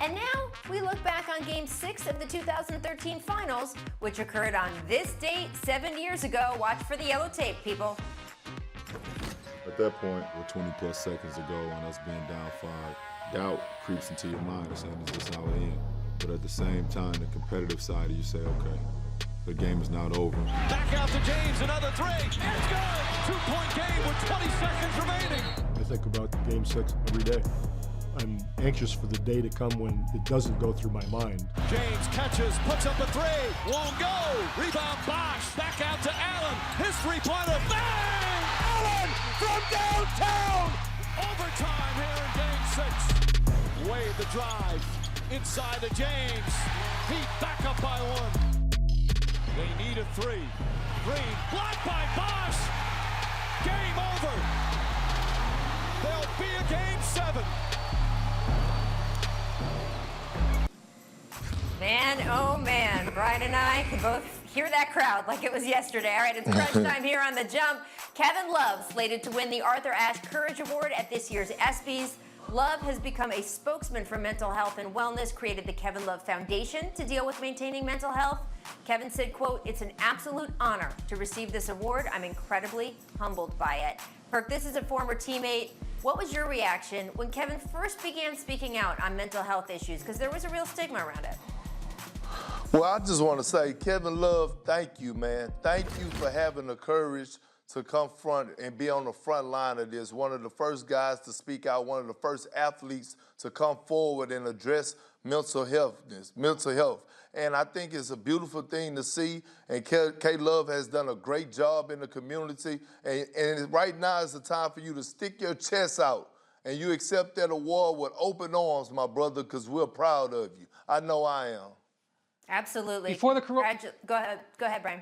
And now we look back on Game 6 of the 2013 Finals, which occurred on this date 7 years ago. Watch for the yellow tape, people. At that point, with 20-plus seconds to go and us being down 5, doubt creeps into your mind saying, is this how it ends? But at the same time, the competitive side of you say, okay, the game is not over. Back out to James, another three. It's good! 2-point game with 20 seconds remaining. I think about Game 6 every day. I'm anxious for the day to come when it doesn't go through my mind. James catches, puts up a three, won't go. Rebound Bosch, back out to Allen. His three-pointer, bang! Allen from downtown! Overtime here in Game 6. Wade the drive, inside to James. Heat back up by 1. They need a three. Green, blocked by Bosch. Game over. There'll be a Game 7. Man, oh man, Brian and I can both hear that crowd like it was yesterday. All right, it's crunch time here on The Jump. Kevin Love slated to win the Arthur Ashe Courage Award at this year's ESPYS. Love has become a spokesman for mental health and wellness, created the Kevin Love Foundation to deal with maintaining mental health. Kevin said, quote, "It's an absolute honor to receive this award. I'm incredibly humbled by it." Perk, this is a former teammate. What was your reaction when Kevin first began speaking out on mental health issues? Because there was a real stigma around it. Well, I just want to say, Kevin Love, thank you, man. Thank you for having the courage to come front and be on the front line of this. One of the first guys to speak out, one of the first athletes to come forward and address mental health. And I think it's a beautiful thing to see, and K Love has done a great job in the community. And right now is the time for you to stick your chest out, and you accept that award with open arms, my brother, because we're proud of you. I know I am. Absolutely. Go ahead, Brian.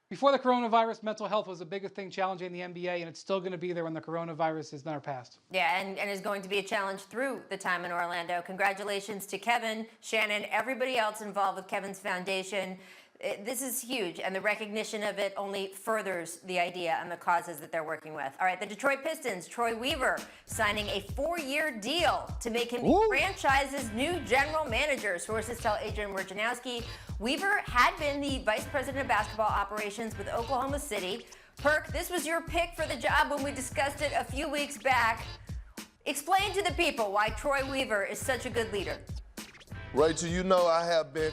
Before the coronavirus, mental health was a bigger thing challenging the NBA, and it's still going to be there when the coronavirus is now passed. Yeah, and is going to be a challenge through the time in Orlando. Congratulations to Kevin, Shannon, everybody else involved with Kevin's foundation. This is huge, and the recognition of it only furthers the idea and the causes that they're working with. All right, the Detroit Pistons, Troy Weaver, signing a 4-year deal to make him the franchise's new general manager. Sources tell Adrian Wojnarowski. Weaver had been the vice president of basketball operations with Oklahoma City. Perk, this was your pick for the job when we discussed it a few weeks back. Explain to the people why Troy Weaver is such a good leader. Rachel, you know I have been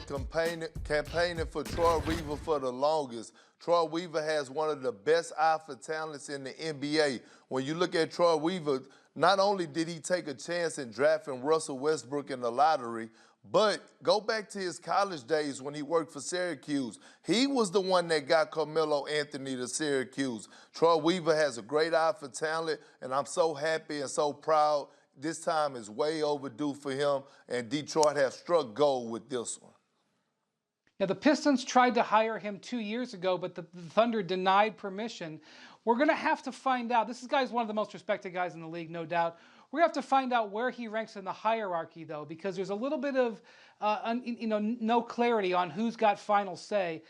campaigning for Troy Weaver for the longest. Troy Weaver has one of the best eye for talents in the NBA. When you look at Troy Weaver, not only did he take a chance in drafting Russell Westbrook in the lottery, but go back to his college days when he worked for Syracuse. He was the one that got Carmelo Anthony to Syracuse. Troy Weaver has a great eye for talent, and I'm so happy and so proud. This time is way overdue for him, and Detroit has struck gold with this one. Yeah, the Pistons tried to hire him 2 years ago, but the Thunder denied permission. We're going to have to find out. This guy's one of the most respected guys in the league, no doubt. We're going to have to find out where he ranks in the hierarchy, though, because there's a little bit of no clarity on who's got final say.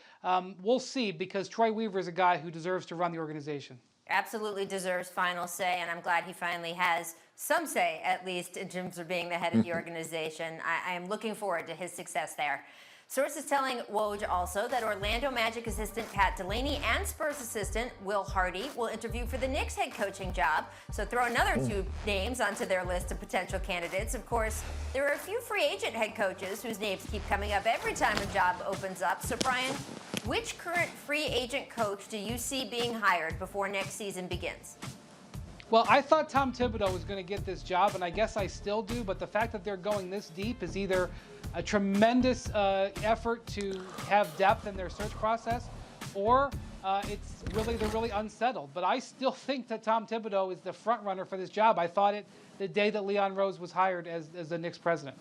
We'll see, because Troy Weaver is a guy who deserves to run the organization. Absolutely deserves final say, and I'm glad he finally has some say, at least in terms of being the head of the organization. I am looking forward to his success there. Sources telling Woj also that Orlando Magic assistant Pat Delaney and Spurs assistant Will Hardy will interview for the Knicks head coaching job. So throw another 2 names onto their list of potential candidates. Of course, there are a few free agent head coaches whose names keep coming up every time a job opens up. So Brian, which current free agent coach do you see being hired before next season begins? Well, I thought Tom Thibodeau was going to get this job, and I guess I still do, but the fact that they're going this deep is either a tremendous effort to have depth in their search process, or they're really unsettled. But I still think that Tom Thibodeau is the front runner for this job. I thought it the day that Leon Rose was hired as the Knicks president.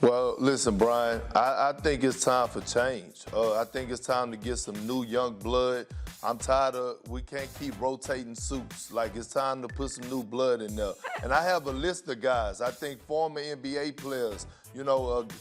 Well, listen, Brian, I think it's time for change. I think it's time to get some new young blood. I'm tired of, we can't keep rotating suits. Like, it's time to put some new blood in there. And I have a list of guys. I think former NBA players,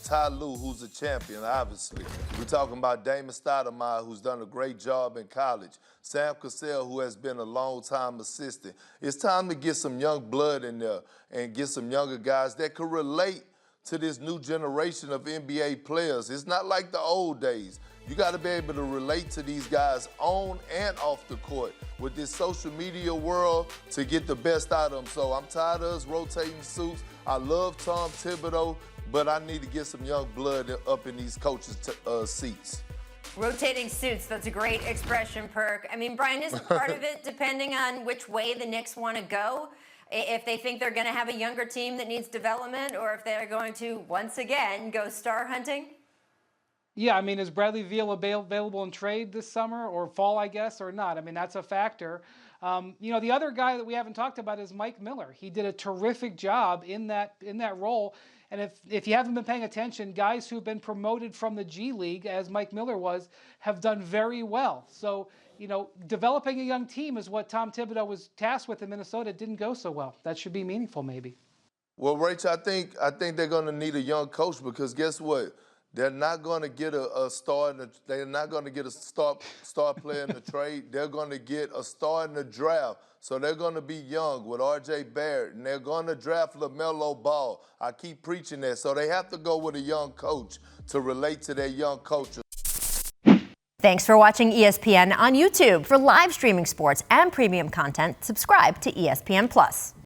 Ty Lue, who's a champion, obviously. We're talking about Damon Stoudemire, who's done a great job in college. Sam Cassell, who has been a long-time assistant. It's time to get some young blood in there and get some younger guys that could relate to this new generation of NBA players. It's not like the old days. You got to be able to relate to these guys on and off the court with this social media world to get the best out of them. So I'm tired of us rotating suits. I love Tom Thibodeau, but I need to get some young blood up in these coaches' seats. Rotating suits, that's a great expression, Perk. I mean, Brian, is part of it depending on which way the Knicks want to go? If they think they're going to have a younger team that needs development, or if they're going to, once again, go star hunting? Yeah, I mean, is Bradley Beal available in trade this summer or fall, I guess, or not? I mean, that's a factor. The other guy that we haven't talked about is Mike Miller. He did a terrific job in that role. And if you haven't been paying attention, guys who've been promoted from the G League, as Mike Miller was, have done very well. So, developing a young team is what Tom Thibodeau was tasked with in Minnesota. It didn't go so well. That should be meaningful, maybe. Well, Rachel, I think they're going to need a young coach because guess what? They're not going to get a star. They're not going to get a star player in the trade. They're going to get a star in the draft. So they're going to be young with R.J. Barrett, and they're going to draft LaMelo Ball. I keep preaching that. So they have to go with a young coach to relate to their young coach. Thanks for watching ESPN on YouTube. For live streaming sports and premium content, subscribe to ESPN+.